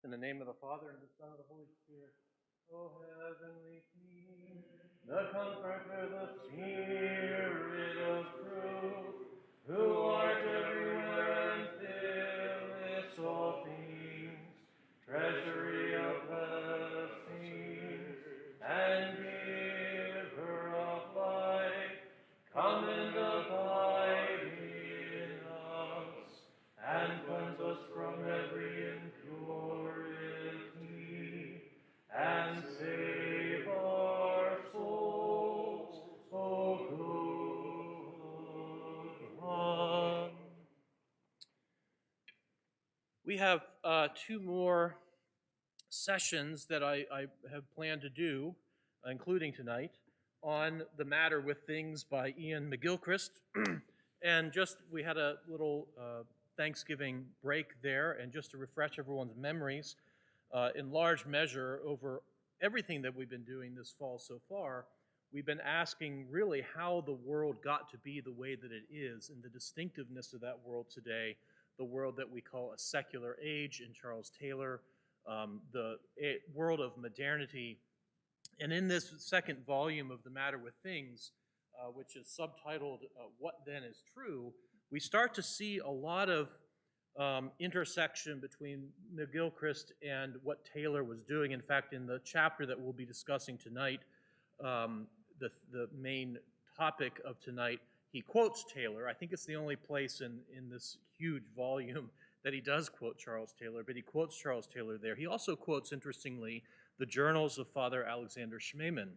In the name of the Father, and the Son, and the Holy Spirit. O heavenly King, the Comforter, the Spirit of truth, who art everywhere and fillest all things, treasury of blessings, and giver of life, come and abide in us, and cleanse us from every impurity, and save our souls, O good one. We have two more sessions that I have planned to do, including tonight, on The Matter with Things by Ian McGilchrist. And we had a little Thanksgiving break there, and just to refresh everyone's memories, in large measure over everything that we've been doing this fall so far, we've been asking really how the world got to be the way that it is, and the distinctiveness of that world today, the world that we call a secular age in Charles Taylor, the world of modernity. And in this second volume of The Matter with Things, which is subtitled What Then is True, we start to see a lot of intersection between McGilchrist and what Taylor was doing. In fact, in the chapter that we'll be discussing tonight, the main topic of tonight, he quotes Taylor. I think it's the only place in this huge volume that he does quote Charles Taylor, but he quotes Charles Taylor there. He also quotes, interestingly, the journals of Father Alexander Schmemann,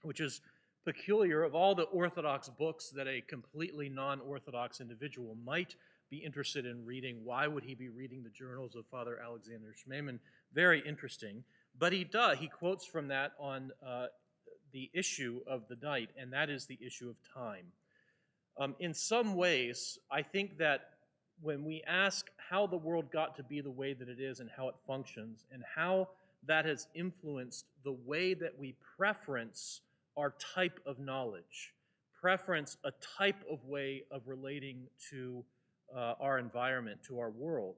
which is peculiar. Of all the Orthodox books that a completely non-Orthodox individual might be interested in reading, why would he be reading the journals of Father Alexander Schmemann? Very interesting. But he quotes from that on the issue of the night, and that is the issue of time. In some ways, I think that when we ask how the world got to be the way that it is and how it functions, and how that has influenced the way that we preference our type of knowledge, preference a type of way of relating to our environment, to our world,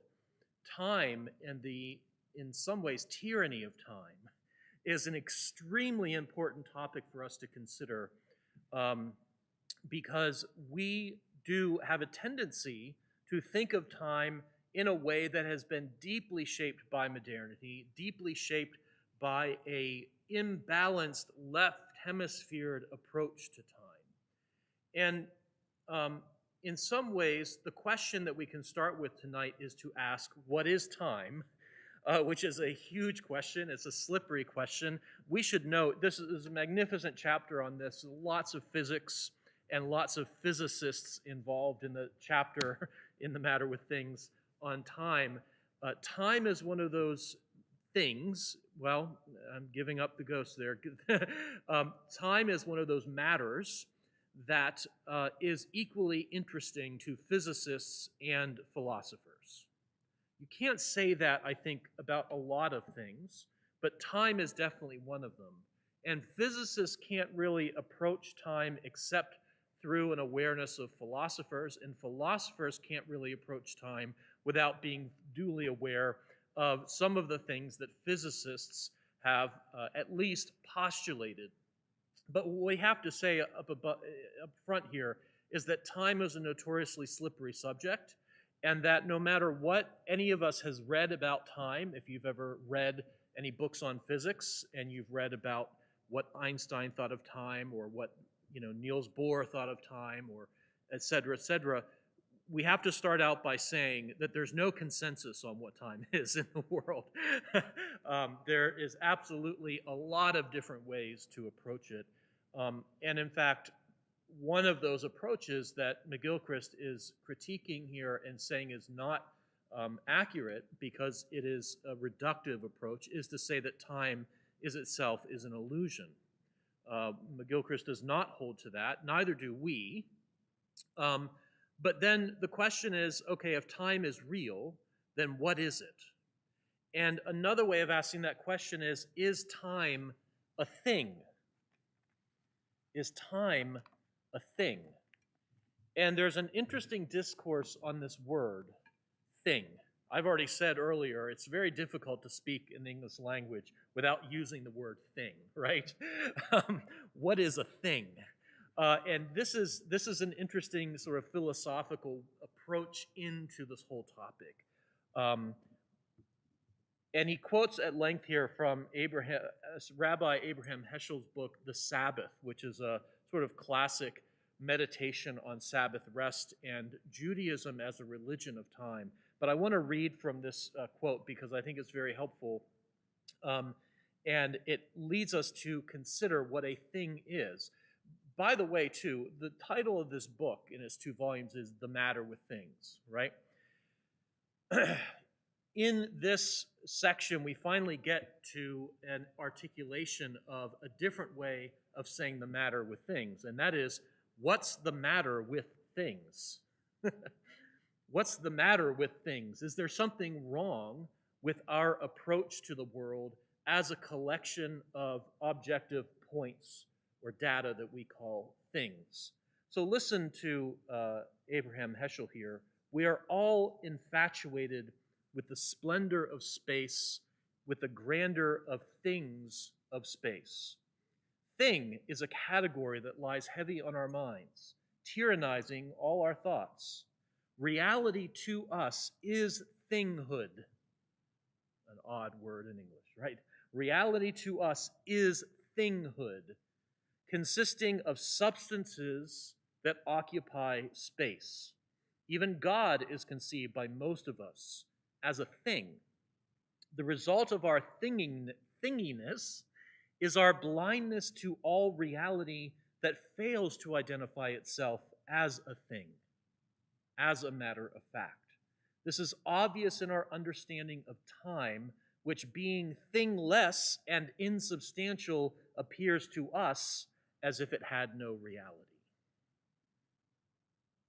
time and the, in some ways, tyranny of time is an extremely important topic for us to consider, because we do have a tendency to think of time in a way that has been deeply shaped by modernity, deeply shaped by a imbalanced left hemisphered approach to time. And in some ways, the question that we can start with tonight is to ask, what is time? Which is a huge question. It's a slippery question. We should note, this is a magnificent chapter on this. Lots of physics and lots of physicists involved in the chapter in The Matter with Things on time. Time is one of those things, well, I'm giving up the ghost there. Time is one of those matters that is equally interesting to physicists and philosophers. You can't say that, I think, about a lot of things, but time is definitely one of them. And physicists can't really approach time except through an awareness of philosophers, and philosophers can't really approach time without being duly aware of some of the things that physicists have at least postulated. But what we have to say up front here is that time is a notoriously slippery subject, and that no matter what any of us has read about time, if you've ever read any books on physics and you've read about what Einstein thought of time, or what Niels Bohr thought of time, or et cetera, we have to start out by saying that there's no consensus on what time is in the world. There is absolutely a lot of different ways to approach it. And in fact, one of those approaches that McGilchrist is critiquing here and saying is not accurate, because it is a reductive approach, is to say that time itself is an illusion. McGilchrist does not hold to that, neither do we. But then the question is, okay, if time is real, then what is it? And another way of asking that question is time a thing? Is time a thing? And there's an interesting discourse on this word, thing. I've already said earlier, it's very difficult to speak in the English language without using the word thing, right? What is a thing? And this is an interesting sort of philosophical approach into this whole topic. Um, and he quotes at length here from Rabbi Abraham Heschel's book, The Sabbath, which is a sort of classic meditation on Sabbath rest and Judaism as a religion of time. But I want to read from this quote because I think it's very helpful. Um, and it leads us to consider what a thing is. By the way, too, the title of this book in its 2 volumes is The Matter with Things, right? In this section, we finally get to an articulation of a different way of saying the matter with things, and that is, what's the matter with things? What's the matter with things? Is there something wrong with our approach to the world as a collection of objective points or data that we call things? So listen to Abraham Heschel here. We are all infatuated with the splendor of space, with the grandeur of things of space. Thing is a category that lies heavy on our minds, tyrannizing all our thoughts. Reality to us is thinghood. An odd word in English, right? Reality to us is thinghood, consisting of substances that occupy space. Even God is conceived by most of us as a thing. The result of our thinginess is our blindness to all reality that fails to identify itself as a thing, as a matter of fact. This is obvious in our understanding of time, which, being thingless and insubstantial, appears to us as if it had no reality.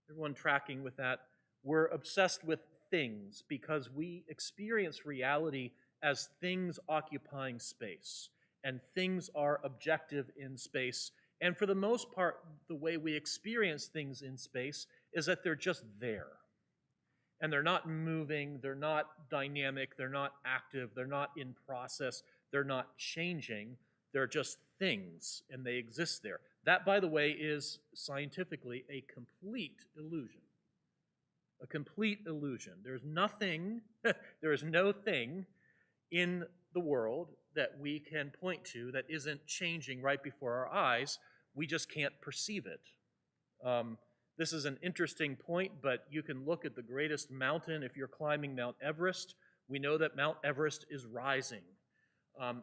Everyone tracking with that? We're obsessed with things because we experience reality as things occupying space, and things are objective in space. And for the most part, the way we experience things in space is that they're just there. And they're not moving, they're not dynamic, they're not active, they're not in process, they're not changing, they're just things, and they exist there. That, by the way, is scientifically a complete illusion. A complete illusion. There's nothing, there is no thing in the world that we can point to that isn't changing right before our eyes. We just can't perceive it. This is an interesting point, but you can look at the greatest mountain. If you're climbing Mount Everest, we know that Mount Everest is rising.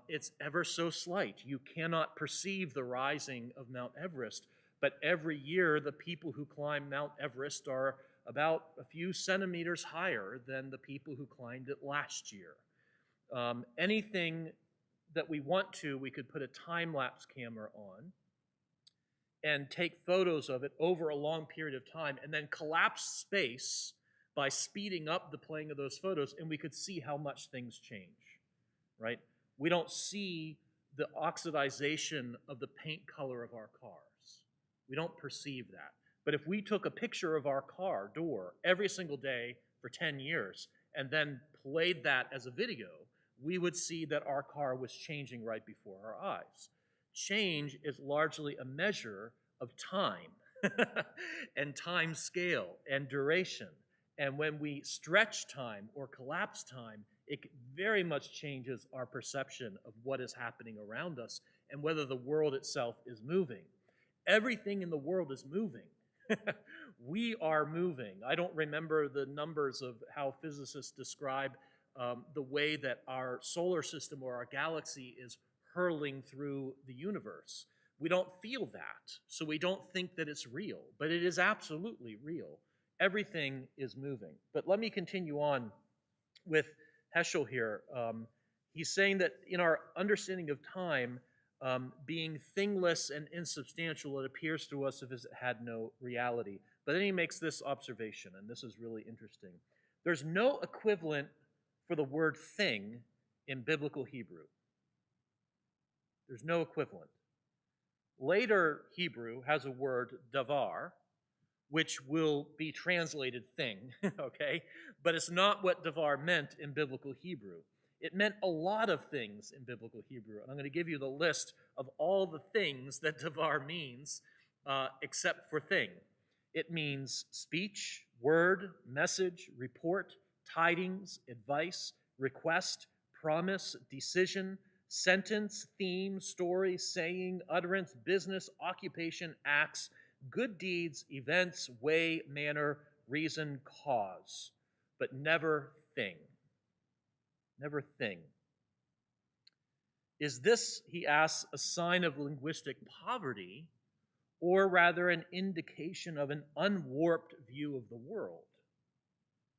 It's ever so slight. You cannot perceive the rising of Mount Everest, but every year the people who climb Mount Everest are about a few centimeters higher than the people who climbed it last year. Anything that we want to, we could put a time-lapse camera on and take photos of it over a long period of time and then collapse space by speeding up the playing of those photos, and we could see how much things change, right? We don't see the oxidization of the paint color of our cars. We don't perceive that. But if we took a picture of our car door every single day for 10 years and then played that as a video, we would see that our car was changing right before our eyes. Change is largely a measure of time and time scale and duration. And when we stretch time or collapse time, it very much changes our perception of what is happening around us and whether the world itself is moving. Everything in the world is moving. We are moving. I don't remember the numbers of how physicists describe the way that our solar system or our galaxy is hurling through the universe. We don't feel that, so we don't think that it's real, but it is absolutely real. Everything is moving. But let me continue on with Heschel here. He's saying that in our understanding of time, being thingless and insubstantial, it appears to us as if it had no reality. But then he makes this observation, and this is really interesting. There's no equivalent for the word thing in biblical Hebrew. There's no equivalent. Later Hebrew has a word, davar, which will be translated thing, okay? But it's not what davar meant in biblical Hebrew. It meant a lot of things in biblical Hebrew. And I'm going to give you the list of all the things that davar means, except for thing. It means speech, word, message, report, tidings, advice, request, promise, decision, sentence, theme, story, saying, utterance, business, occupation, acts, good deeds, events, way, manner, reason, cause, but never thing. Never thing. Is this, he asks, a sign of linguistic poverty, or rather an indication of an unwarped view of the world,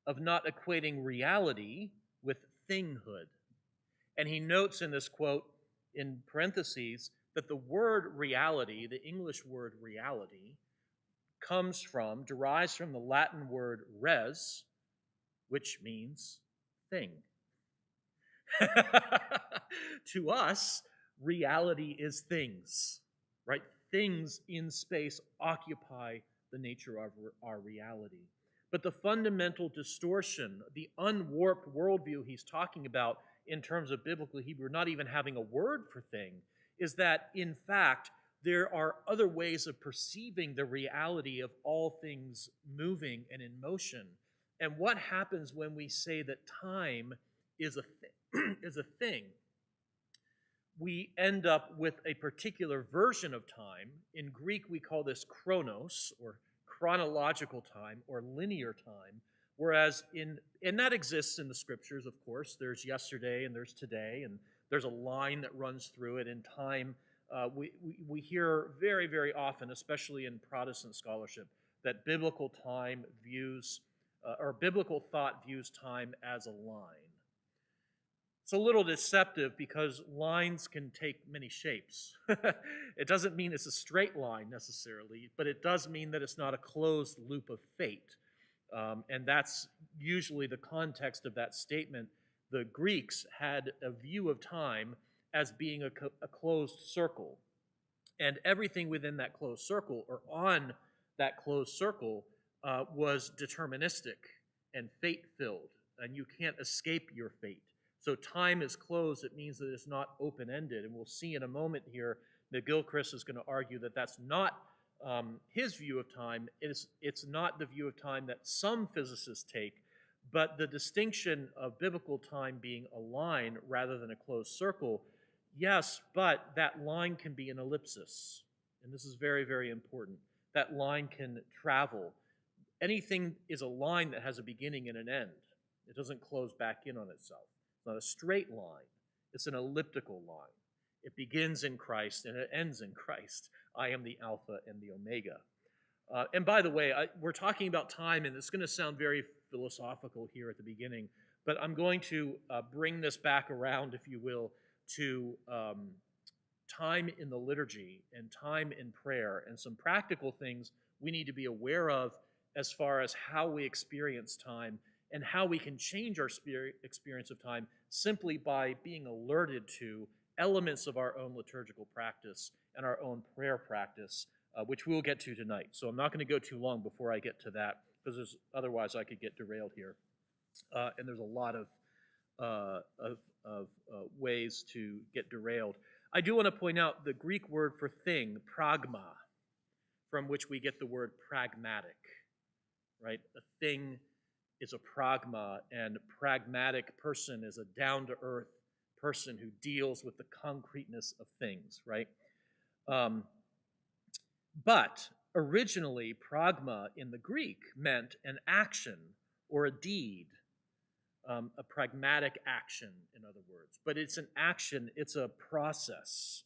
of not equating reality with thinghood? And he notes in this quote, in parentheses, that the word reality, the English word reality, derives from the Latin word res, which means thing. To us, reality is things, right? Things in space occupy the nature of our reality. But the fundamental distortion, the unwarped worldview he's talking about in terms of biblical Hebrew, not even having a word for thing, is that, in fact, there are other ways of perceiving the reality of all things moving and in motion. And what happens when we say that time is a thing? We end up with a particular version of time. In Greek, we call this chronos, or chronological time, or linear time, whereas and that exists in the scriptures, of course. There's yesterday and there's today, and there's a line that runs through it in time. We hear very, very often, especially in Protestant scholarship, that biblical time views, or biblical thought views time as a line. It's a little deceptive because lines can take many shapes. It doesn't mean it's a straight line necessarily, but it does mean that it's not a closed loop of fate. And that's usually the context of that statement. The Greeks had a view of time as being a closed circle. And everything within that closed circle, or on that closed circle, was deterministic and fate-filled, and you can't escape your fate. So time is closed. It means that it's not open-ended. And we'll see in a moment here that Gilchrist is going to argue that that's not his view of time. It's not the view of time that some physicists take, but the distinction of biblical time being a line rather than a closed circle, yes, but that line can be an ellipsis. And this is very, very important. That line can travel. Anything is a line that has a beginning and an end. It doesn't close back in on itself. It's not a straight line. It's an elliptical line. It begins in Christ and it ends in Christ. I am the Alpha and the Omega. And by the way, we're talking about time, and it's going to sound very philosophical here at the beginning, but I'm going to bring this back around, if you will, to time in the liturgy and time in prayer and some practical things we need to be aware of as far as how we experience time and how we can change our experience of time simply by being alerted to elements of our own liturgical practice and our own prayer practice, which we'll get to tonight. So I'm not going to go too long before I get to that, because otherwise I could get derailed here. And there's a lot of ways to get derailed. I do want to point out the Greek word for thing, pragma, from which we get the word pragmatic, right? A thing is a pragma, and pragmatic person is a down-to-earth person who deals with the concreteness of things, right? But originally, pragma in the Greek meant an action or a deed, a pragmatic action, in other words. But it's an action, it's a process.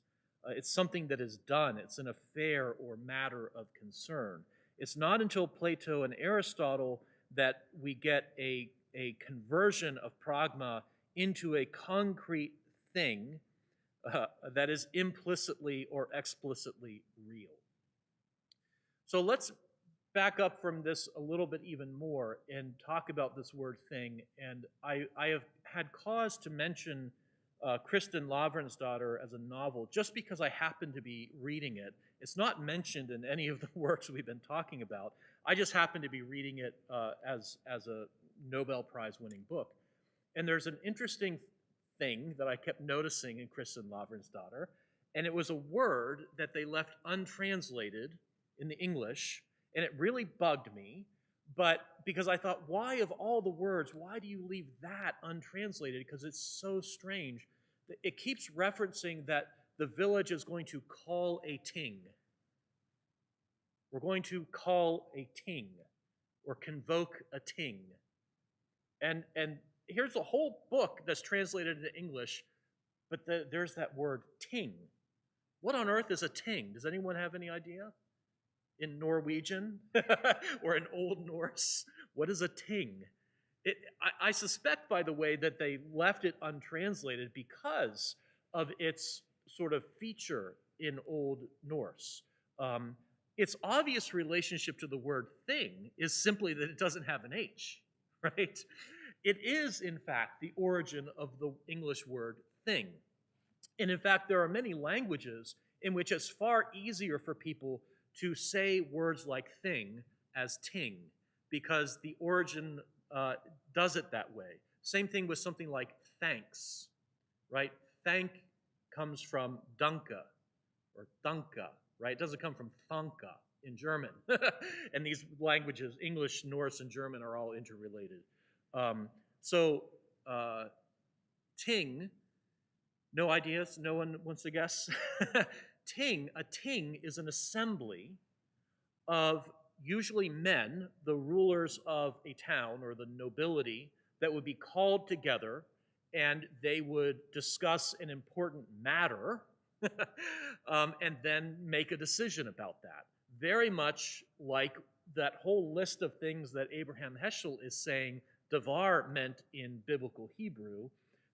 It's something that is done. It's an affair or matter of concern. It's not until Plato and Aristotle that we get a conversion of pragma into a concrete thing that is implicitly or explicitly real. So let's back up from this a little bit even more and talk about this word thing. And I have had cause to mention Kristen Lavransdatter as a novel just because I happen to be reading it. It's not mentioned in any of the works we've been talking about, I just happened to be reading it as a Nobel Prize winning book. And there's an interesting thing that I kept noticing in Kristen Lavransdatter, and it was a word that they left untranslated in the English, and it really bugged me. But because I thought, why of all the words, why do you leave that untranslated? Because it's so strange. It keeps referencing that the village is going to call a ting. We're going to call a ting or convoke a ting. And here's a whole book that's translated into English, but there's that word ting. What on earth is a ting? Does anyone have any idea? In Norwegian or in Old Norse, what is a ting? I suspect, by the way, that they left it untranslated because of its sort of feature in Old Norse. Its obvious relationship to the word thing is simply that it doesn't have an H, right? It is, in fact, the origin of the English word thing. And in fact, there are many languages in which it's far easier for people to say words like thing as ting, because the origin does it that way. Same thing with something like thanks, right? Thank comes from danke or danke, right? It doesn't come from thanke in German. And these languages, English, Norse, and German, are all interrelated. Ting, no ideas? No one wants to guess? A ting is an assembly of usually men, the rulers of a town or the nobility, that would be called together, and they would discuss an important matter and then make a decision about that. Very much like that whole list of things that Abraham Heschel is saying davar meant in biblical Hebrew.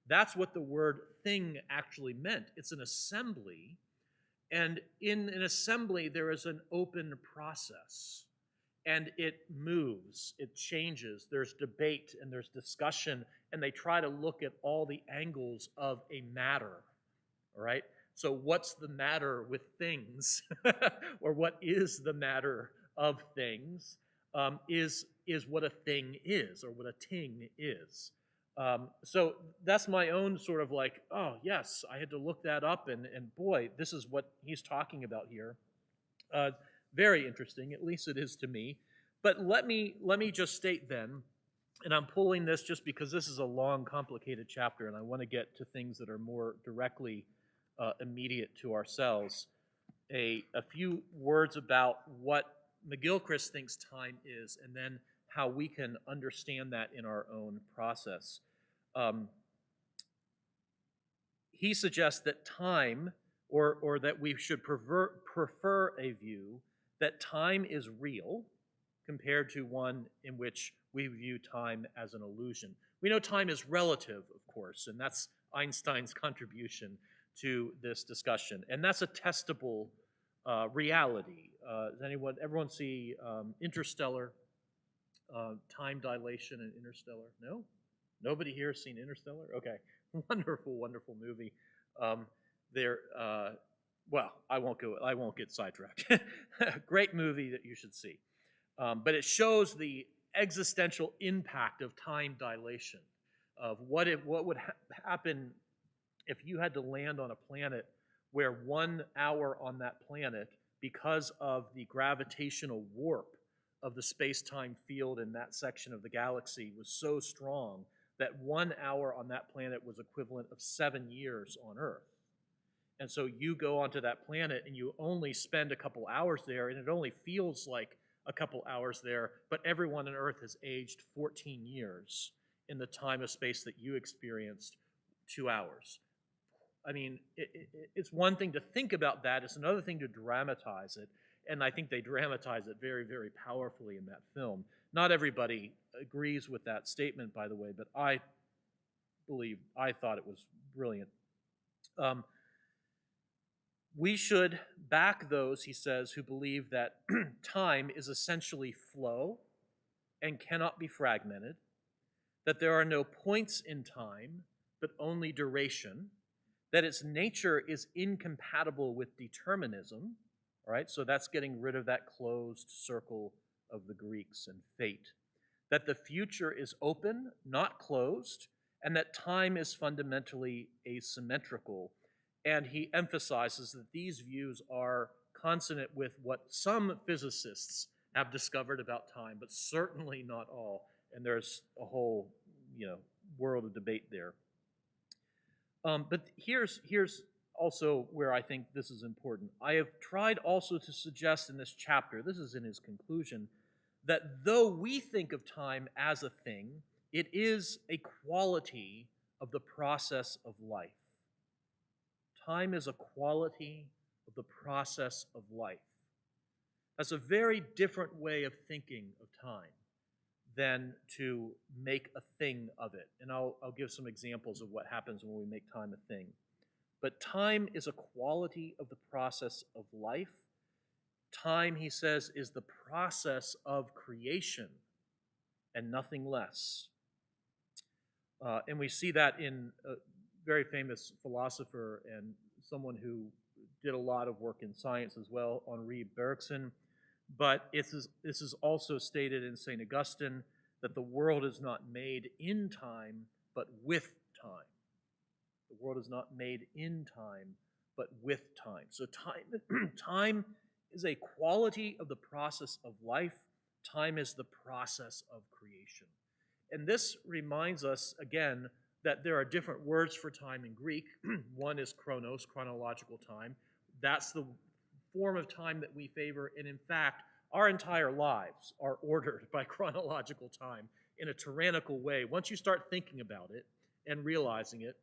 That's what the word thing actually meant. It's an assembly, and in an assembly there is an open process, and it moves, it changes, there's debate and there's discussion, and they try to look at all the angles of a matter, all right? So what's the matter with things, or what is the matter of things, is what a thing is, or what a ting is. So that's my own sort of like, oh, yes, I had to look that up, and boy, this is what he's talking about here. Very interesting, at least it is to me. But let me just state then, and I'm pulling this just because this is a long, complicated chapter, and I want to get to things that are more directly immediate to ourselves. A few words about what McGilchrist thinks time is, and then how we can understand that in our own process. He suggests that time, or that we should prefer a view that time is real compared to one in which we view time as an illusion. We know time is relative, of course, and that's Einstein's contribution to this discussion, and that's a testable reality. Does everyone see Interstellar? Time dilation in Interstellar? No? Nobody here has seen Interstellar? Okay. Wonderful, wonderful movie. Well, I won't get sidetracked. Great movie that you should see. But it shows the existential impact of time dilation, of what would happen if you had to land on a planet where 1 hour on that planet, because of the gravitational warp of the space-time field in that section of the galaxy, was so strong that 1 hour on that planet was equivalent of 7 years on Earth. And so you go onto that planet and you only spend a couple hours there, and it only feels like a couple hours there, but everyone on Earth has aged 14 years in the time of space that you experienced 2 hours. I mean, it's one thing to think about that, it's another thing to dramatize it, and I think they dramatize it very, very powerfully in that film. Not everybody agrees with that statement, by the way, but I thought it was brilliant. We should back those, he says, who believe that time is essentially flow and cannot be fragmented, that there are no points in time, but only duration, that its nature is incompatible with determinism, all right? So that's getting rid of that closed circle of the Greeks and fate, that the future is open, not closed, and that time is fundamentally asymmetrical. And he emphasizes that these views are consonant with what some physicists have discovered about time, but certainly not all. And there's a whole, world of debate there. But here's also where I think this is important. I have tried also to suggest in this chapter, this is in his conclusion, that though we think of time as a thing, it is a quality of the process of life. Time is a quality of the process of life. That's a very different way of thinking of time than to make a thing of it. And I'll give some examples of what happens when we make time a thing. But time is a quality of the process of life. Time, he says, is the process of creation and nothing less. And we see that in a very famous philosopher and someone who did a lot of work in science as well, Henri Bergson. But this is also stated in St. Augustine, that the world is not made in time, but with time. The world is not made in time, but with time. So time is a quality of the process of life. Time is the process of creation. And this reminds us, again, that there are different words for time in Greek. One is chronos, chronological time. That's the form of time that we favor. And in fact, our entire lives are ordered by chronological time in a tyrannical way. Once you start thinking about it and realizing it,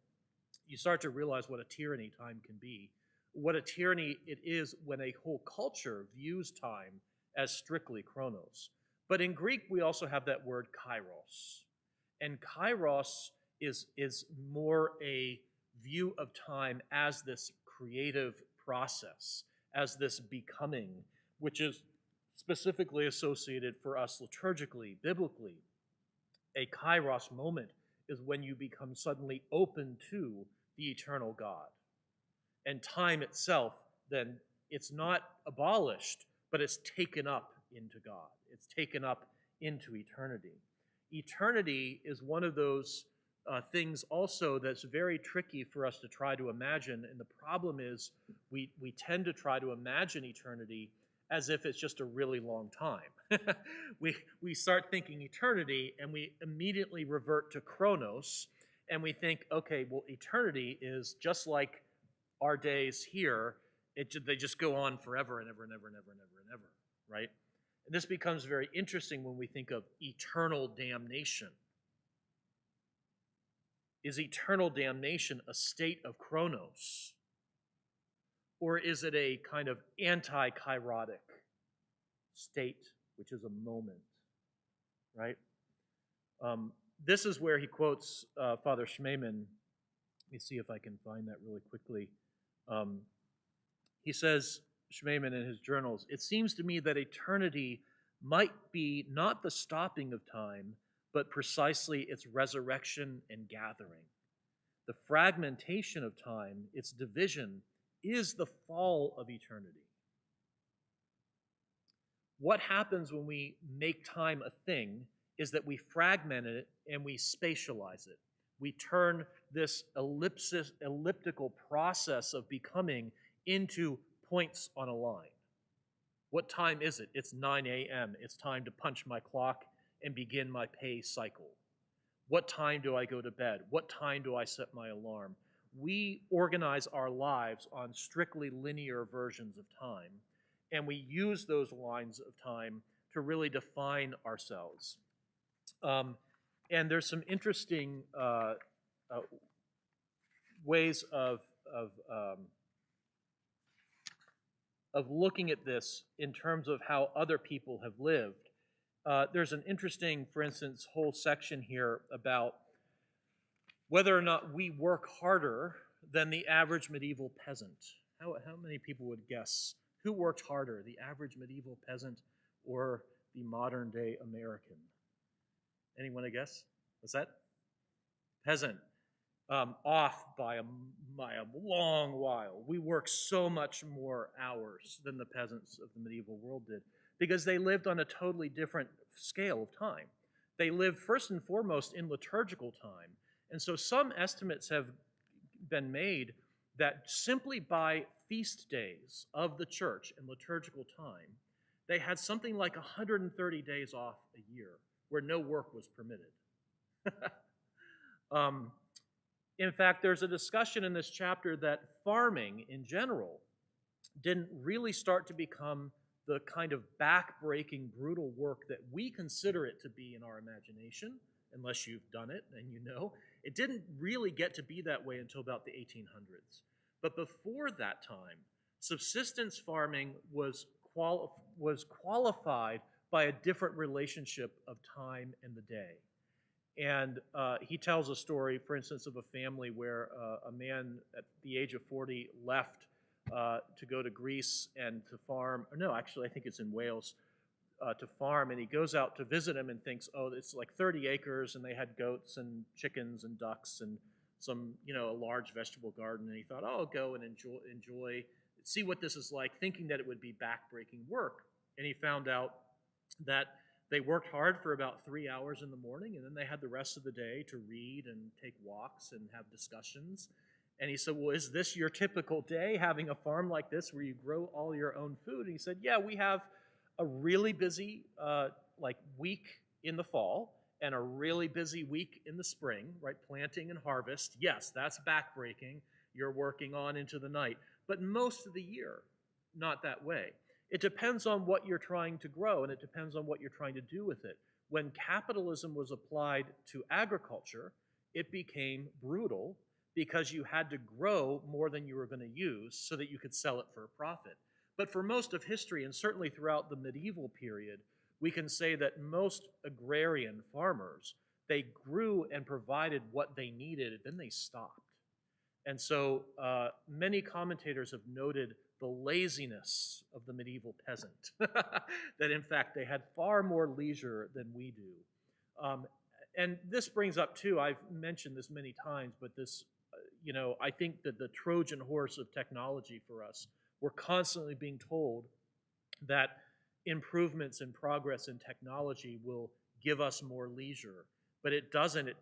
you start to realize what a tyranny time can be. What a tyranny it is when a whole culture views time as strictly chronos. But in Greek, we also have that word kairos. And kairos is more a view of time as this creative process, as this becoming, which is specifically associated for us liturgically, biblically. A kairos moment is when you become suddenly open to the eternal God. And time itself, then, it's not abolished, but it's taken up into God. It's taken up into eternity. Eternity is one of those things also that's very tricky for us to try to imagine. And the problem is we tend to try to imagine eternity as if it's just a really long time. we start thinking eternity and we immediately revert to chronos and we think, okay, well, eternity is just like our days here. They just go on forever and ever and ever and ever and ever and ever, right? And this becomes very interesting when we think of eternal damnation. Is eternal damnation a state of chronos? Or is it a kind of anti-kairotic state, which is a moment, right? This is where he quotes Father Schmemann. Let me see if I can find that really quickly. He says, Schmemann in his journals, "It seems to me that eternity might be not the stopping of time, but precisely its resurrection and gathering. The fragmentation of time, its division, is the fall of eternity." What happens when we make time a thing is that we fragment it and we spatialize it. We turn this elliptical process of becoming into points on a line. What time is it? It's 9 a.m. It's time to punch my clock and begin my pay cycle. What time do I go to bed? What time do I set my alarm? We organize our lives on strictly linear versions of time, and we use those lines of time to really define ourselves. And there's some interesting ways of looking at this in terms of how other people have lived. There's an interesting, for instance, whole section here about whether or not we work harder than the average medieval peasant. How many people would guess who worked harder, the average medieval peasant or the modern-day American? Anyone a guess? What's that? Peasant. Off by a long while. We work so much more hours than the peasants of the medieval world did. because they lived on a totally different scale of time. They lived first and foremost in liturgical time. And so some estimates have been made that simply by feast days of the church in liturgical time, they had something like 130 days off a year where no work was permitted. um, in fact, there's a discussion in this chapter that farming in general didn't really start to become the kind of back-breaking, brutal work that we consider it to be in our imagination, unless you've done it and you know. It didn't really get to be that way until about the 1800s. But before that time, subsistence farming was qualified by a different relationship of time and the day. And he tells a story, for instance, of a family where a man at the age of 40 left to go to Greece and to farm. Or no, actually, I think it's in Wales, to farm. And he goes out to visit him and thinks, oh, it's like 30 acres, and they had goats and chickens and ducks and some, a large vegetable garden. And he thought, oh, I'll go and enjoy, see what this is like, thinking that it would be backbreaking work. And he found out that they worked hard for about 3 hours in the morning, and then they had the rest of the day to read and take walks and have discussions. And he said, well, is this your typical day, having a farm like this where you grow all your own food? And he said, yeah, we have a really busy week in the fall and a really busy week in the spring, right? Planting and harvest. Yes, that's backbreaking. You're working on into the night. But most of the year, not that way. It depends on what you're trying to grow, and it depends on what you're trying to do with it. When capitalism was applied to agriculture, it became brutal because you had to grow more than you were going to use so that you could sell it for a profit. But for most of history, and certainly throughout the medieval period, we can say that most agrarian farmers, they grew and provided what they needed, and then they stopped. And so many commentators have noted the laziness of the medieval peasant, that in fact they had far more leisure than we do. And this brings up too, I've mentioned this many times, but this, I think that the Trojan horse of technology for us, we're constantly being told that improvements and progress in technology will give us more leisure, but it doesn't. It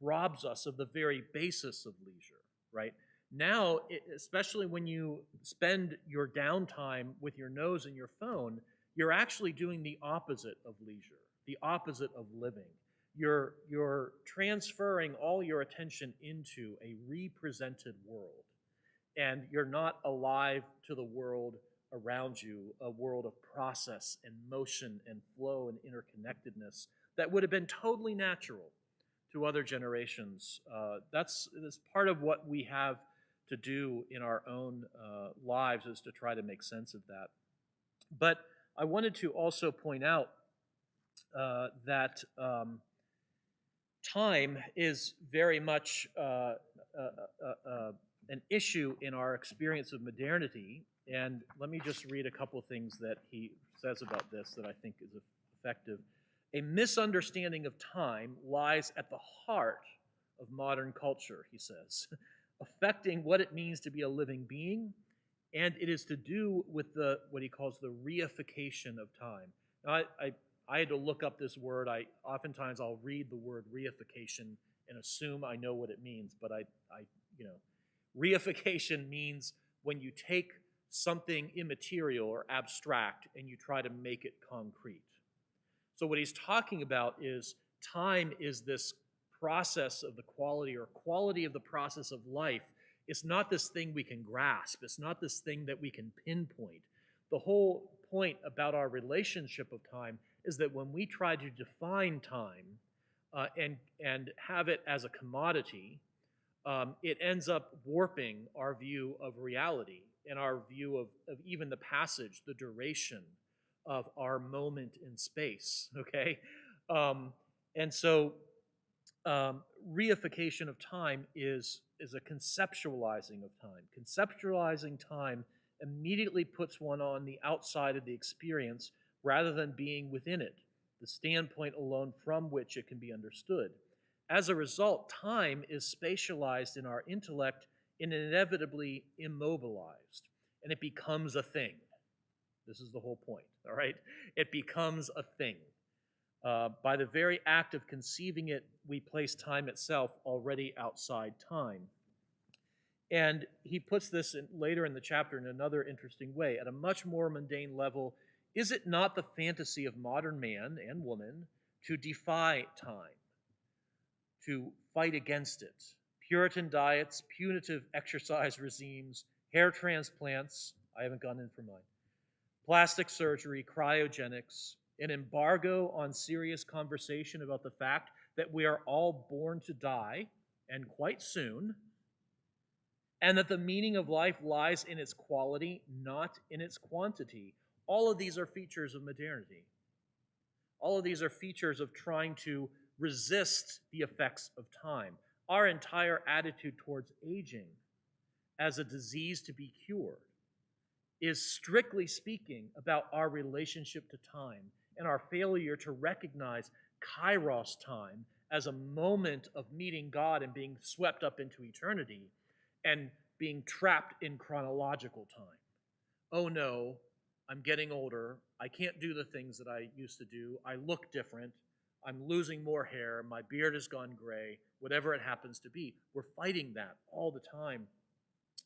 robs us of the very basis of leisure, right? Now, especially when you spend your downtime with your nose in your phone, you're actually doing the opposite of leisure, the opposite of living. You're transferring all your attention into a represented world, and you're not alive to the world around you, a world of process and motion and flow and interconnectedness that would have been totally natural to other generations. That's part of what we have to do in our own lives, is to try to make sense of that. But I wanted to also point out that time is very much an issue in our experience of modernity. And let me just read a couple things that he says about this that I think is effective. A misunderstanding of time lies at the heart of modern culture, he says, affecting what it means to be a living being, and it is to do with what he calls the reification of time. Now, I had to look up this word. Oftentimes I'll read the word reification and assume I know what it means, but reification means when you take something immaterial or abstract and you try to make it concrete. So what he's talking about is time is this process of the quality of the process of life. It's not this thing we can grasp. It's not this thing that we can pinpoint. The whole point about our relationship of time is that when we try to define time and have it as a commodity, it ends up warping our view of reality and our view of even the passage, the duration of our moment in space, okay? And so reification of time is a conceptualizing of time. Conceptualizing time immediately puts one on the outside of the experience rather than being within it, the standpoint alone from which it can be understood. As a result, time is spatialized in our intellect and inevitably immobilized, and it becomes a thing. This is the whole point, all right? It becomes a thing. By the very act of conceiving it, we place time itself already outside time. And he puts this later in the chapter in another interesting way. At a much more mundane level, is it not the fantasy of modern man and woman to defy time, to fight against it? Puritan diets, punitive exercise regimes, hair transplants, I haven't gone in for mine, plastic surgery, cryogenics, an embargo on serious conversation about the fact that we are all born to die, and quite soon, and that the meaning of life lies in its quality, not in its quantity. All of these are features of modernity. All of these are features of trying to resist the effects of time. Our entire attitude towards aging as a disease to be cured is, strictly speaking, about our relationship to time and our failure to recognize kairos time as a moment of meeting God and being swept up into eternity, and being trapped in chronological time. Oh no, I'm getting older. I can't do the things that I used to do. I look different. I'm losing more hair. My beard has gone gray. Whatever it happens to be. We're fighting that all the time.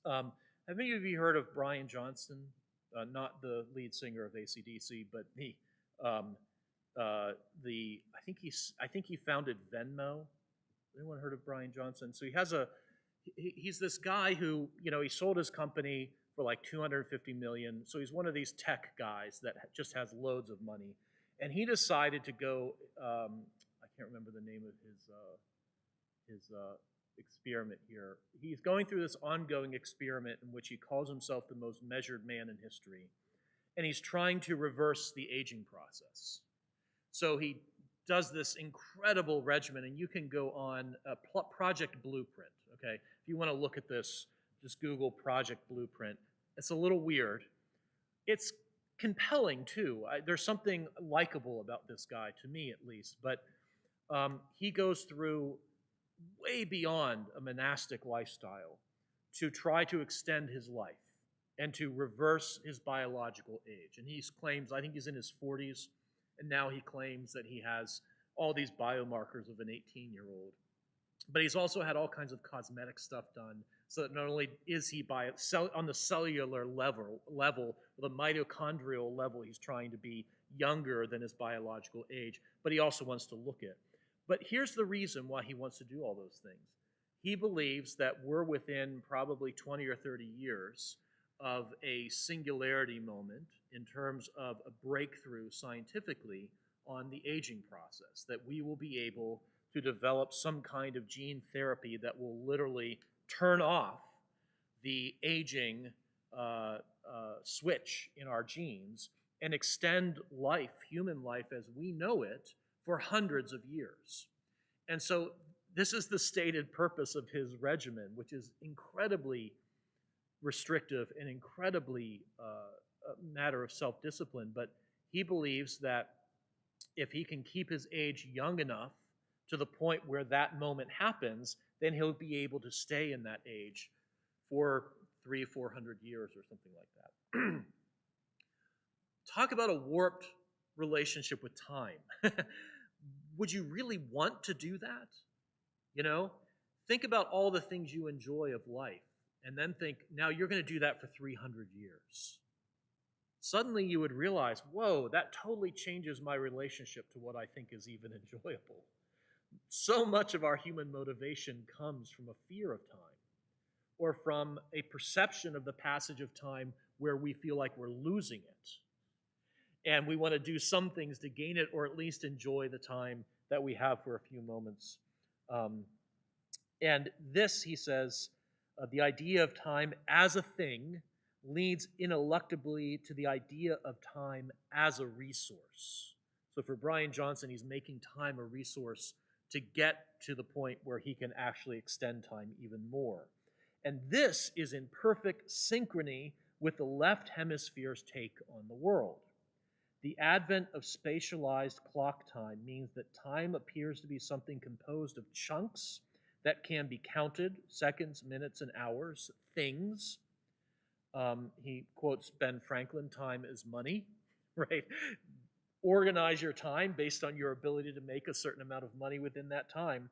Have any of you heard of Brian Johnson? Not the lead singer of AC/DC, but I think he founded Venmo. Anyone heard of Brian Johnson? So he's this guy who, he sold his company for like $250 million. So he's one of these tech guys that just has loads of money. And he decided to go, I can't remember the name of his experiment here. He's going through this ongoing experiment in which he calls himself the most measured man in history. And he's trying to reverse the aging process. So he does this incredible regimen, and you can go on Project Blueprint, okay? If you want to look at this, just Google Project Blueprint. It's a little weird. It's compelling, too. There's something likable about this guy, to me at least, but he goes through way beyond a monastic lifestyle to try to extend his life and to reverse his biological age. And he claims, I think he's in his 40s, and now he claims that he has all these biomarkers of an 18-year-old. But he's also had all kinds of cosmetic stuff done, so that not only is he on the cellular level, the mitochondrial level, he's trying to be younger than his biological age, but he also wants to look it. But here's the reason why he wants to do all those things. He believes that we're within probably 20 or 30 years of a singularity moment in terms of a breakthrough scientifically on the aging process, that we will be able to develop some kind of gene therapy that will literally turn off the aging switch in our genes and extend life, human life as we know it, for hundreds of years. And so this is the stated purpose of his regimen, which is incredibly restrictive and incredibly a matter of self-discipline. But he believes that if he can keep his age young enough to the point where that moment happens, then he'll be able to stay in that age for 300 or 400 years or something like that. Talk about a warped relationship with time. Would you really want to do that? Think about all the things you enjoy of life, and then think, now you're going to do that for 300 years. Suddenly you would realize, whoa, that totally changes my relationship to what I think is even enjoyable. So much of our human motivation comes from a fear of time, or from a perception of the passage of time where we feel like we're losing it. And we want to do some things to gain it, or at least enjoy the time that we have for a few moments. And this, he says, the idea of time as a thing leads ineluctably to the idea of time as a resource. So for Brian Johnson, he's making time a resource to get to the point where he can actually extend time even more. And this is in perfect synchrony with the left hemisphere's take on the world. The advent of spatialized clock time means that time appears to be something composed of chunks that can be counted, seconds, minutes, and hours, things, He quotes Ben Franklin, time is money, right? Organize your time based on your ability to make a certain amount of money within that time.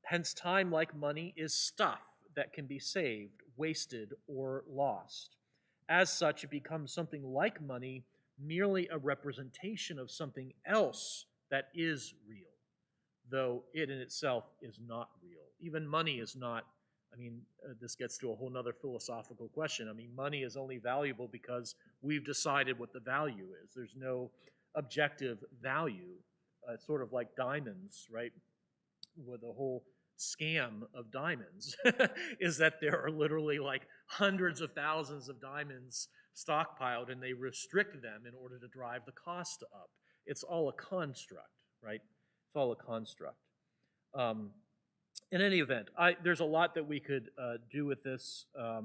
Hence, time, like money, is stuff that can be saved, wasted, or lost. As such, it becomes something like money, merely a representation of something else that is real, though it in itself is not real. Even money is not, this gets to a whole nother philosophical question. I mean, money is only valuable because we've decided what the value is. There's no objective value. It's sort of like diamonds, right? With the whole scam of diamonds is that there are literally like hundreds of thousands of diamonds stockpiled, and they restrict them in order to drive the cost up. It's all a construct, right? It's all a construct. Um, in any event, there's a lot that we could do with this. Let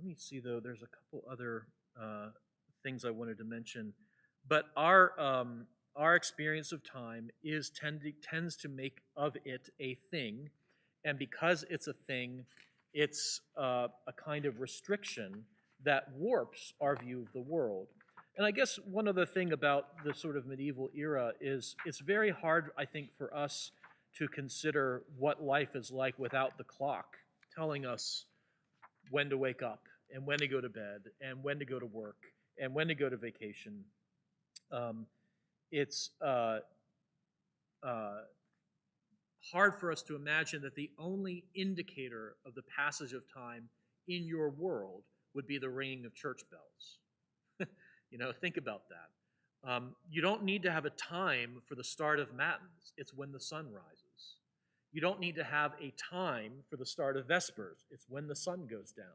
me see, though. There's a couple other things I wanted to mention, but our experience of time tends to make of it a thing, and because it's a thing, it's a kind of restriction that warps our view of the world. And I guess one other thing about the sort of medieval era is it's very hard, I think, for us to consider what life is like without the clock telling us when to wake up and when to go to bed and when to go to work and when to go to vacation. It's hard for us to imagine that the only indicator of the passage of time in your world would be the ringing of church bells. Think about that. You don't need to have a time for the start of matins. It's when the sun rises. You don't need to have a time for the start of vespers. It's when the sun goes down.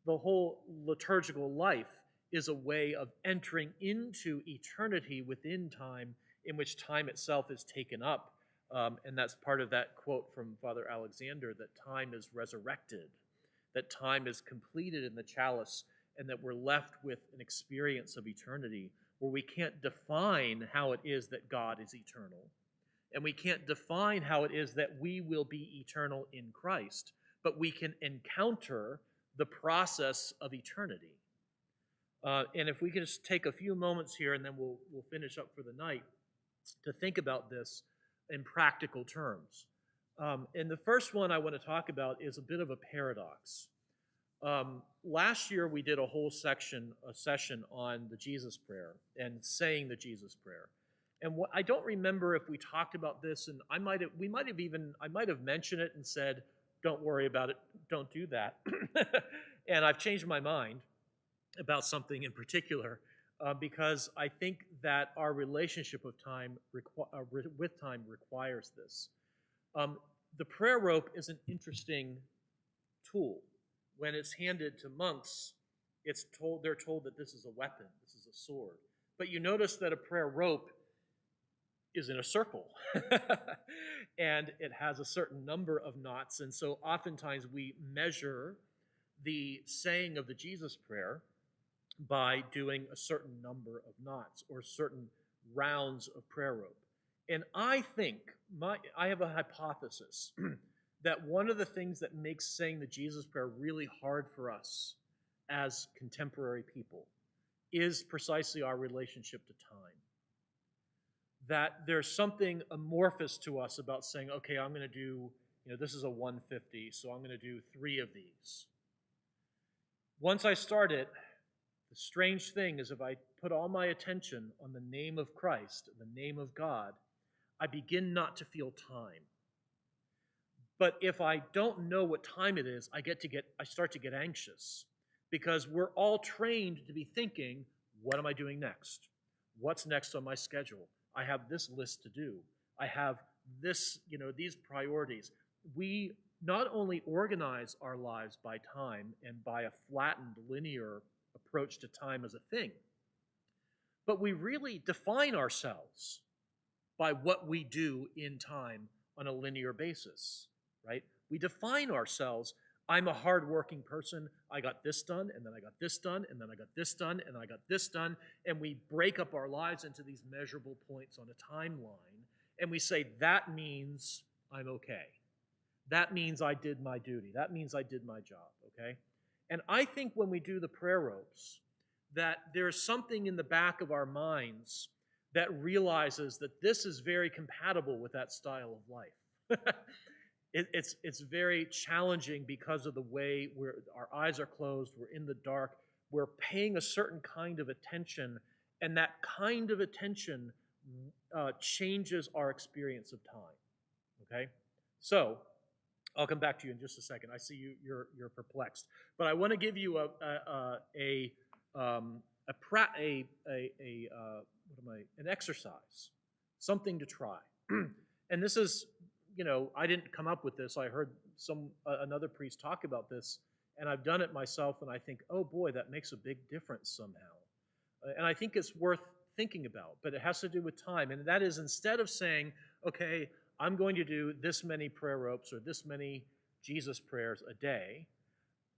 The whole liturgical life is a way of entering into eternity within time, in which time itself is taken up. And that's part of that quote from Father Alexander, that time is resurrected, that time is completed in the chalice, and that we're left with an experience of eternity where we can't define how it is that God is eternal. And we can't define how it is that we will be eternal in Christ, but we can encounter the process of eternity. And if we could just take a few moments here, and then we'll finish up for the night, to think about this in practical terms. And the first one I want to talk about is a bit of a paradox. Last year we did a whole session on the Jesus Prayer and saying the Jesus Prayer. And I don't remember if we talked about this, and I might have mentioned it and said, "Don't worry about it, don't do that." And I've changed my mind about something in particular, because I think that our relationship with time requires this. The prayer rope is an interesting tool. When it's handed to monks, they're told that this is a weapon, this is a sword. But you notice that a prayer rope is in a circle, and it has a certain number of knots, and so oftentimes we measure the saying of the Jesus Prayer by doing a certain number of knots or certain rounds of prayer rope. And I think, I have a hypothesis that one of the things that makes saying the Jesus Prayer really hard for us as contemporary people is precisely our relationship to time. That there's something amorphous to us about saying, okay, I'm going to do, this is a 150, so I'm going to do 3 of these. Once I start it, the strange thing is if I put all my attention on the name of Christ, the name of God, I begin not to feel time. But if I don't know what time it is, I start to get anxious, because we're all trained to be thinking, what am I doing next? What's next on my schedule? I have this list to do. I have this, these priorities. We not only organize our lives by time and by a flattened linear approach to time as a thing, but we really define ourselves by what we do in time on a linear basis, right? We define ourselves. I'm a hardworking person. I got this done, and then I got this done, and then I got this done, and I got this done. And we break up our lives into these measurable points on a timeline, and we say, that means I'm okay. That means I did my duty. That means I did my job, okay? And I think when we do the prayer ropes, that there's something in the back of our minds that realizes that this is very compatible with that style of life. It's very challenging because of the way our eyes are closed, we're in the dark, we're paying a certain kind of attention, and that kind of attention changes our experience of time. Okay? So, I'll come back to you in just a second. I see you're perplexed, but I want to give you an exercise, something to try. And this is, I didn't come up with this. I heard another priest talk about this, and I've done it myself, and I think, oh boy, that makes a big difference somehow. And I think it's worth thinking about, but it has to do with time, and that is, instead of saying, okay, I'm going to do this many prayer ropes or this many Jesus prayers a day,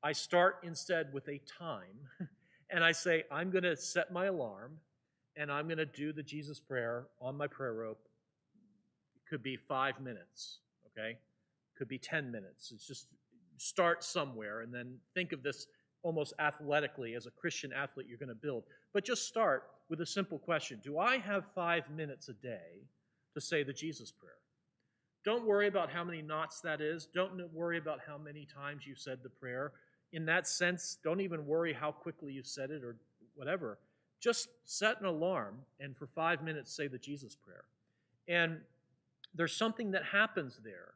I start instead with a time, and I say, I'm going to set my alarm, and I'm going to do the Jesus prayer on my prayer rope. It could be 5 minutes, okay? Could be 10 minutes. It's just start somewhere, and then think of this almost athletically as a Christian athlete you're going to build. But just start with a simple question. Do I have 5 minutes a day to say the Jesus prayer? Don't worry about how many knots that is. Don't worry about how many times you said the prayer. In that sense, don't even worry how quickly you said it or whatever. Just set an alarm and for 5 minutes say the Jesus prayer. And there's something that happens there,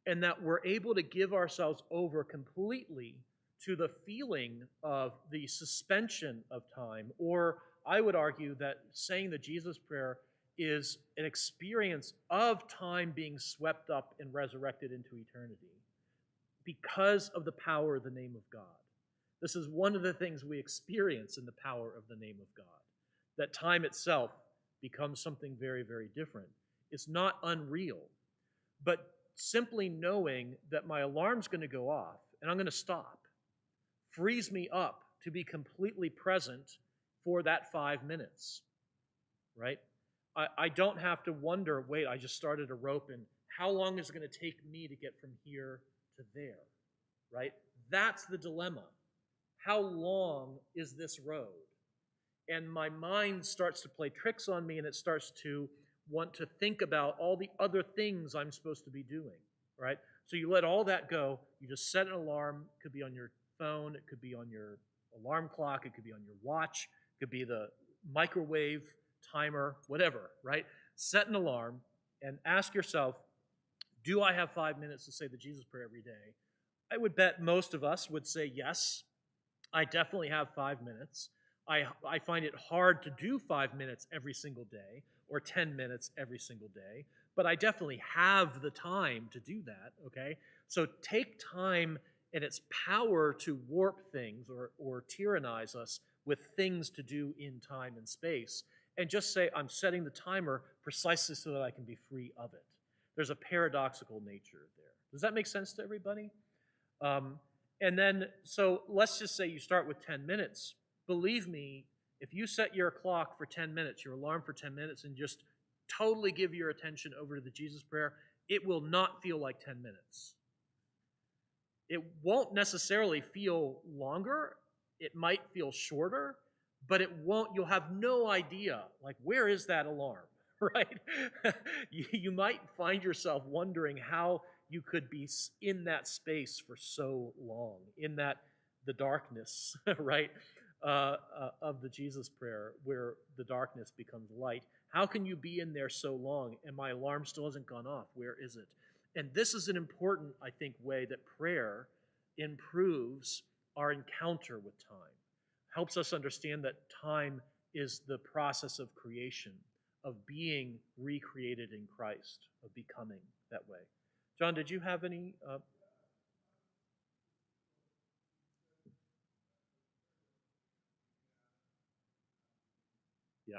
and that we're able to give ourselves over completely to the feeling of the suspension of time. Or I would argue that saying the Jesus prayer is an experience of time being swept up and resurrected into eternity because of the power of the name of God. This is one of the things we experience in the power of the name of God, that time itself becomes something very, very different. It's not unreal, but simply knowing that my alarm's going to go off and I'm going to stop frees me up to be completely present for that 5 minutes, right? I don't have to wonder, wait, I just started a rope, and how long is it going to take me to get from here to there, right? That's the dilemma. How long is this road? And my mind starts to play tricks on me, and it starts to want to think about all the other things I'm supposed to be doing, right? So you let all that go. You just set an alarm. It could be on your phone. It could be on your alarm clock. It could be on your watch. It could be the microwave timer, whatever, right? Set an alarm and ask yourself, do I have 5 minutes to say the Jesus prayer every day? I would bet most of us would say yes. I definitely have 5 minutes. I find it hard to do 5 minutes every single day or 10 minutes every single day, but I definitely have the time to do that, okay? So take time and its power to warp things or tyrannize us with things to do in time and space, and just say, I'm setting the timer precisely so that I can be free of it. There's a paradoxical nature there. Does that make sense to everybody? And then, so let's just say you start with 10 minutes. Believe me, if you set your clock for 10 minutes, your alarm for 10 minutes, and just totally give your attention over to the Jesus prayer, it will not feel like 10 minutes. It won't necessarily feel longer. It might feel shorter, but it won't, you'll have no idea, like, where is that alarm, right? You might find yourself wondering how you could be in that space for so long, in the darkness, right, of the Jesus prayer, where the darkness becomes light. How can you be in there so long and my alarm still hasn't gone off? Where is it? And this is an important, I think, way that prayer improves our encounter with time. Helps us understand that time is the process of creation, of being recreated in Christ, of becoming that way. John, did you have any? Yeah.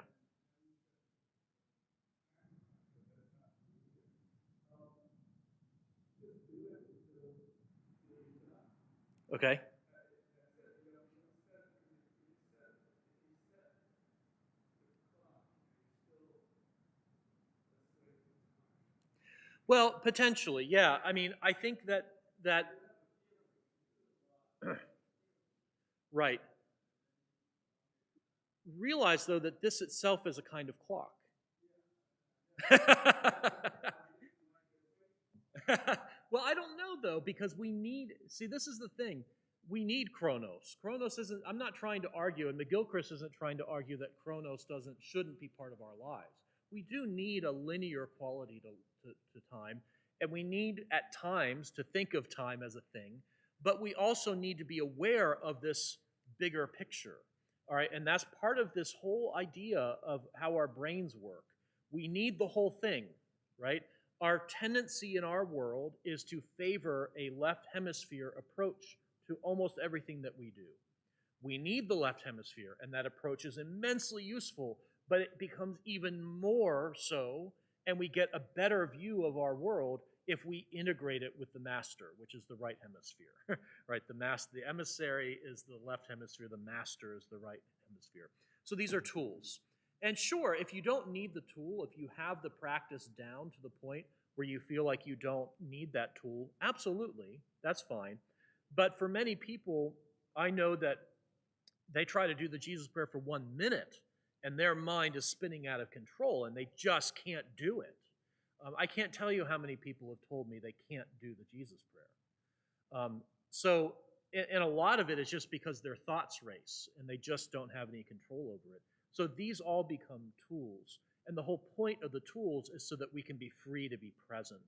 Okay. Well, potentially, yeah. I mean, I think that Right. Realize, though, that this itself is a kind of clock. Well, I don't know though, because we need, see, this is the thing. We need Chronos. Chronos isn't, I'm not trying to argue, and McGilchrist isn't trying to argue that Chronos shouldn't be part of our lives. We do need a linear quality to time, and we need at times to think of time as a thing, but we also need to be aware of this bigger picture. All right, and that's part of this whole idea of how our brains work. We need the whole thing, right? Our tendency in our world is to favor a left hemisphere approach to almost everything that we do. We need the left hemisphere, and that approach is immensely useful, but it becomes even more so, and we get a better view of our world if we integrate it with the master, which is the right hemisphere. Right? The emissary is the left hemisphere, the master is the right hemisphere. So these are tools. And sure, if you don't need the tool, if you have the practice down to the point where you feel like you don't need that tool, absolutely, that's fine. But for many people, I know that they try to do the Jesus prayer for 1 minute and their mind is spinning out of control and they just can't do it. I can't tell you how many people have told me they can't do the Jesus prayer. And a lot of it is just because their thoughts race and they just don't have any control over it. So these all become tools. And the whole point of the tools is so that we can be free to be present.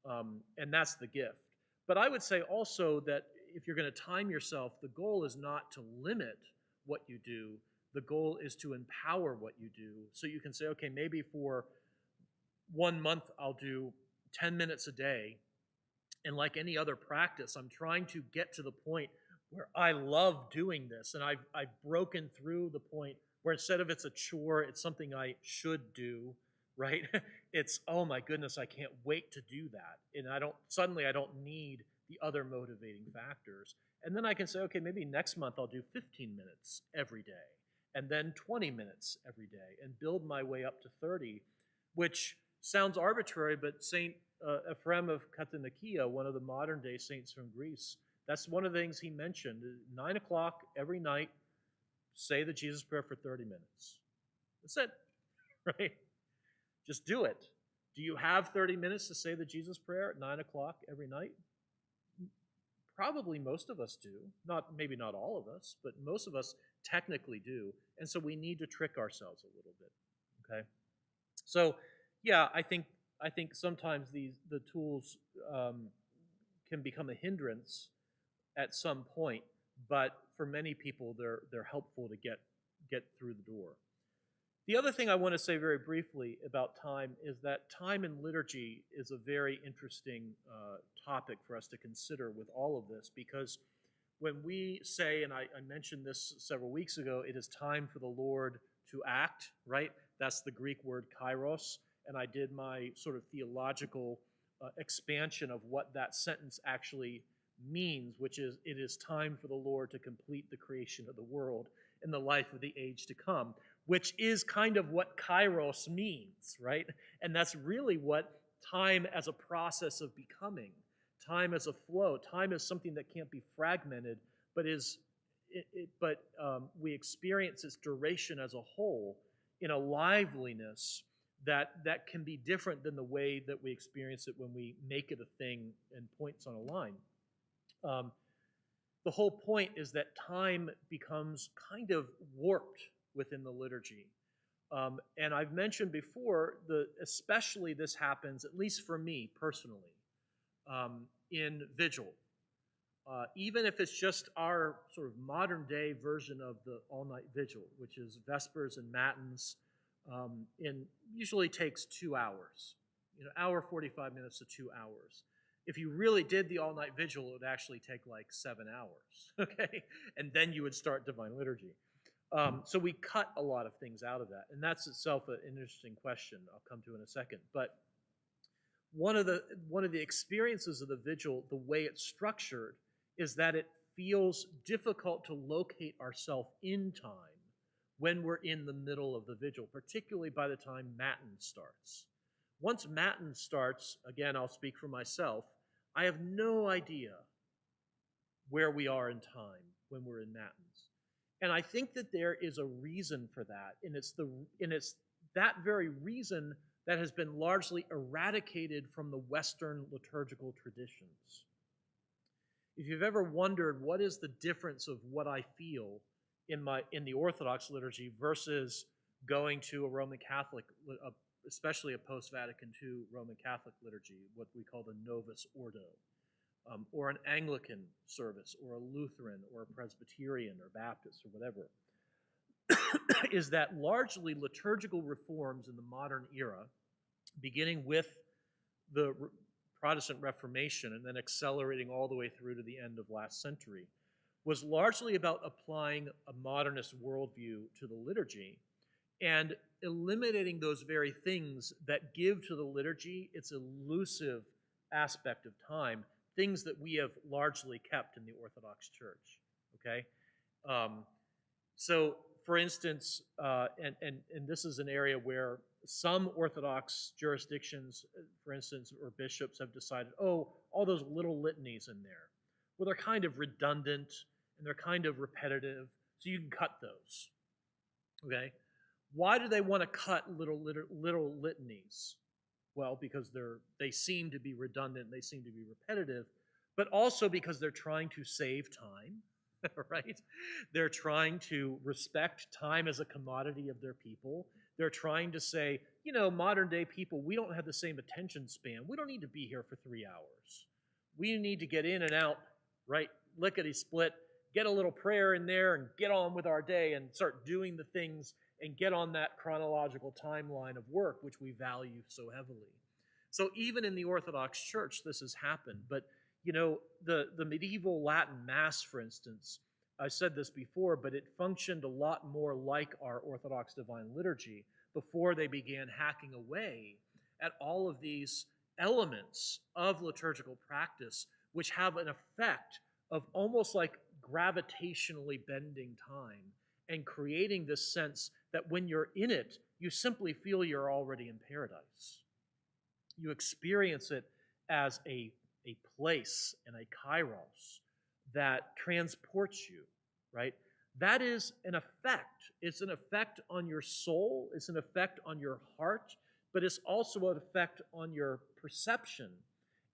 And that's the gift. But I would say also that if you're going to time yourself, the goal is not to limit what you do. The goal is to empower what you do. So you can say, okay, maybe for 1 month I'll do 10 minutes a day. And like any other practice, I'm trying to get to the point where I love doing this. And I've broken through the point where instead of it's a chore, it's something I should do, right? It's, oh my goodness, I can't wait to do that. And I don't need the other motivating factors. And then I can say, okay, maybe next month I'll do 15 minutes every day, and then 20 minutes every day, and build my way up to 30, which sounds arbitrary, but Saint Ephrem of Kathanakia, one of the modern day saints from Greece, that's one of the things he mentioned. 9 o'clock every night, say the Jesus prayer for 30 minutes. That's it, right? Just do it. Do you have 30 minutes to say the Jesus prayer at 9 o'clock every night? Probably most of us do. Maybe not all of us, but most of us technically do. And so we need to trick ourselves a little bit. Okay? So yeah, I think sometimes the tools can become a hindrance at some point, but for many people they're helpful to get through the door. The other thing I want to say very briefly about time is that time in liturgy is a very interesting topic for us to consider with all of this, because when we say, and I mentioned this several weeks ago, it is time for the Lord to act, right? That's the Greek word kairos, and I did my sort of theological expansion of what that sentence actually means, which is, it is time for the Lord to complete the creation of the world in the life of the age to come, which is kind of what kairos means, right? And that's really what time as a process of becoming, time as a flow, time is something that can't be fragmented, but we experience its duration as a whole in a liveliness that can be different than the way that we experience it when we make it a thing and points on a line. The whole point is that time becomes kind of warped within the liturgy. And I've mentioned before, especially this happens, at least for me personally, in Vigil. Even if it's just our sort of modern day version of the all-night vigil, which is Vespers and Matins, usually takes 2 hours, hour 45 minutes to 2 hours. If you really did the all-night vigil, it would actually take like 7 hours, okay? And then you would start Divine Liturgy. So we cut a lot of things out of that, and that's itself an interesting question I'll come to in a second. But one of the experiences of the vigil, the way it's structured, is that it feels difficult to locate ourselves in time when we're in the middle of the vigil, particularly by the time Matin starts. Once Matin starts, again, I'll speak for myself, I have no idea where we are in time when we're in Matins. And I think that there is a reason for that, and it's that very reason that has been largely eradicated from the Western liturgical traditions. If you've ever wondered what is the difference of what I feel in the Orthodox liturgy versus going to a Roman Catholic, especially a post-Vatican II Roman Catholic liturgy, what we call the Novus Ordo, or an Anglican service, or a Lutheran, or a Presbyterian, or Baptist, or whatever, is that largely liturgical reforms in the modern era, beginning with the Protestant Reformation and then accelerating all the way through to the end of last century, was largely about applying a modernist worldview to the liturgy and eliminating those very things that give to the liturgy its elusive aspect of time, things that we have largely kept in the Orthodox Church, okay? So, for instance, and this is an area where some Orthodox jurisdictions, for instance, or bishops have decided, oh, all those little litanies in there, well, they're kind of redundant and they're kind of repetitive, so you can cut those, okay? Why do they want to cut little litanies? Well, because they seem to be redundant, they seem to be repetitive, but also because they're trying to save time, right? They're trying to respect time as a commodity of their people. They're trying to say, you know, modern day people, we don't have the same attention span. We don't need to be here for 3 hours. We need to get in and out, right? Lickety split, get a little prayer in there and get on with our day and start doing the things and get on that chronological timeline of work, which we value so heavily. So even in the Orthodox Church, this has happened. But, you know, the medieval Latin Mass, for instance, I said this before, but it functioned a lot more like our Orthodox Divine Liturgy before they began hacking away at all of these elements of liturgical practice, which have an effect of almost like gravitationally bending time and creating this sense that when you're in it, you simply feel you're already in paradise. You experience it as a place and a kairos that transports you, right? That is an effect. It's an effect on your soul. It's an effect on your heart, but it's also an effect on your perception.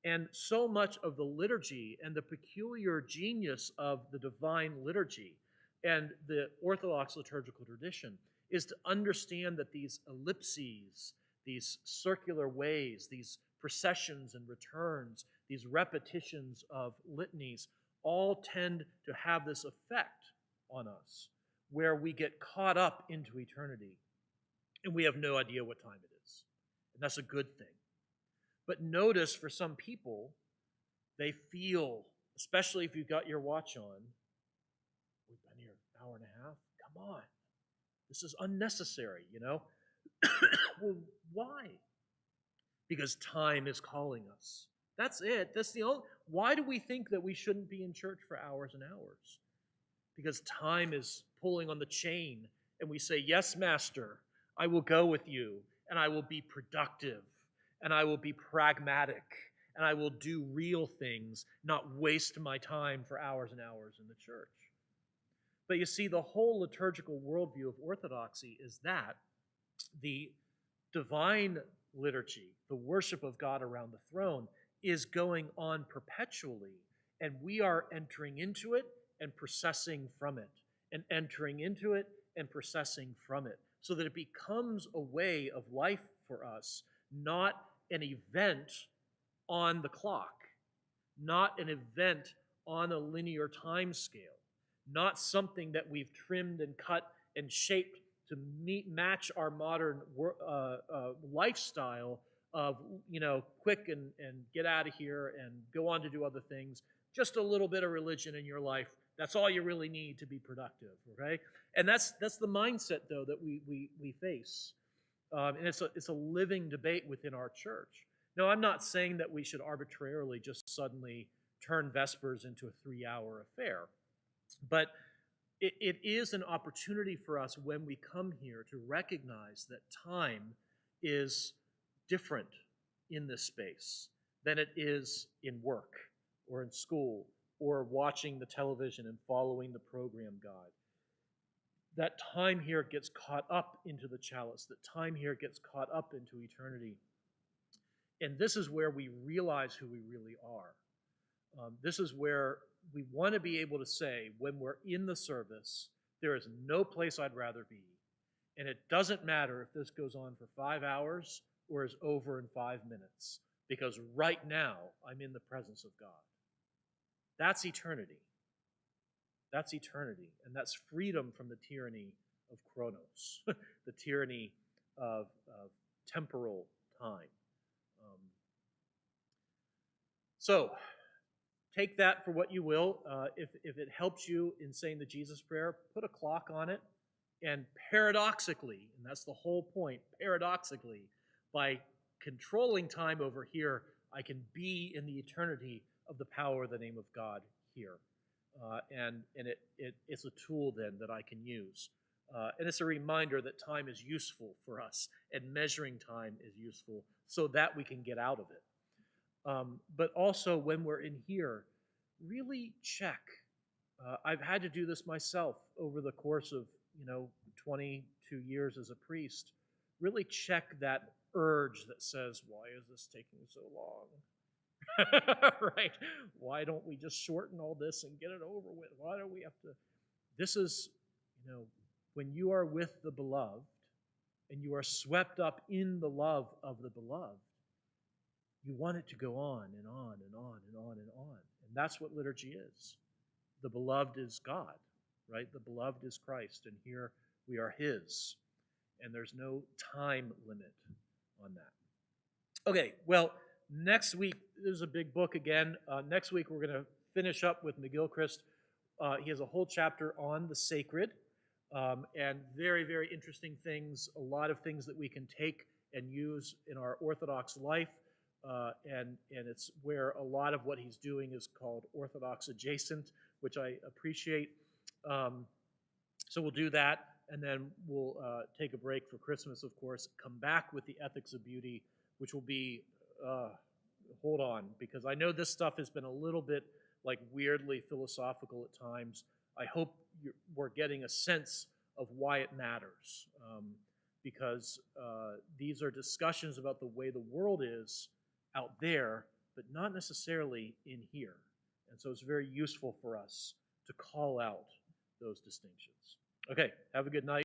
And so much of the liturgy and the peculiar genius of the divine liturgy and the Orthodox liturgical tradition is to understand that these ellipses, these circular ways, these processions and returns, these repetitions of litanies, all tend to have this effect on us where we get caught up into eternity and we have no idea what time it is. And that's a good thing. But notice for some people, they feel, especially if you've got your watch on, we've been here an hour and a half, come on. This is unnecessary, you know? Well, why? Because time is calling us. That's it. That's the only. Why do we think that we shouldn't be in church for hours and hours? Because time is pulling on the chain, and we say, yes, Master, I will go with you, and I will be productive, and I will be pragmatic, and I will do real things, not waste my time for hours and hours in the church. But you see, the whole liturgical worldview of Orthodoxy is that the divine liturgy, the worship of God around the throne, is going on perpetually, and we are entering into it and processing from it, and entering into it and processing from it, so that it becomes a way of life for us, not an event on the clock, not an event on a linear time scale, not something that we've trimmed and cut and shaped to match our modern lifestyle of, you know, quick and get out of here and go on to do other things. Just a little bit of religion in your life. That's all you really need to be productive, okay? And that's the mindset, though, that we face. And it's a living debate within our church. Now, I'm not saying that we should arbitrarily just suddenly turn Vespers into a 3-hour affair. But it is an opportunity for us when we come here to recognize that time is different in this space than it is in work or in school or watching the television and following the program guide. That time here gets caught up into the chalice. That time here gets caught up into eternity. And this is where we realize who we really are. This is where we want to be able to say, when we're in the service, there is no place I'd rather be. And it doesn't matter if this goes on for 5 hours or is over in 5 minutes, because right now I'm in the presence of God. That's eternity. That's eternity. And that's freedom from the tyranny of chronos, the tyranny of temporal time. So, take that for what you will. If it helps you in saying the Jesus prayer, put a clock on it. And paradoxically, and that's the whole point, paradoxically, by controlling time over here, I can be in the eternity of the power of the name of God here. And it's a tool then that I can use. And it's a reminder that time is useful for us, and measuring time is useful so that we can get out of it. But also when we're in here, really check. I've had to do this myself over the course of 22 years as a priest. Really check that urge that says, why is this taking so long? Right? Why don't we just shorten all this and get it over with? Why do we have to? This is, when you are with the beloved and you are swept up in the love of the beloved, you want it to go on and on and on and on and on. And that's what liturgy is. The beloved is God, right? The beloved is Christ, and here we are his. And there's no time limit on that. Okay, well, next week, this is a big book again. Next week, we're going to finish up with McGilchrist. He has a whole chapter on the sacred, and very, very interesting things, a lot of things that we can take and use in our Orthodox life. And it's where a lot of what he's doing is called Orthodox adjacent, which I appreciate. So we'll do that, and then we'll take a break for Christmas, of course, come back with the Ethics of Beauty, which will be, hold on, because I know this stuff has been a little bit like weirdly philosophical at times. I hope we're getting a sense of why it matters, because these are discussions about the way the world is out there, but not necessarily in here. And so it's very useful for us to call out those distinctions. Okay, have a good night.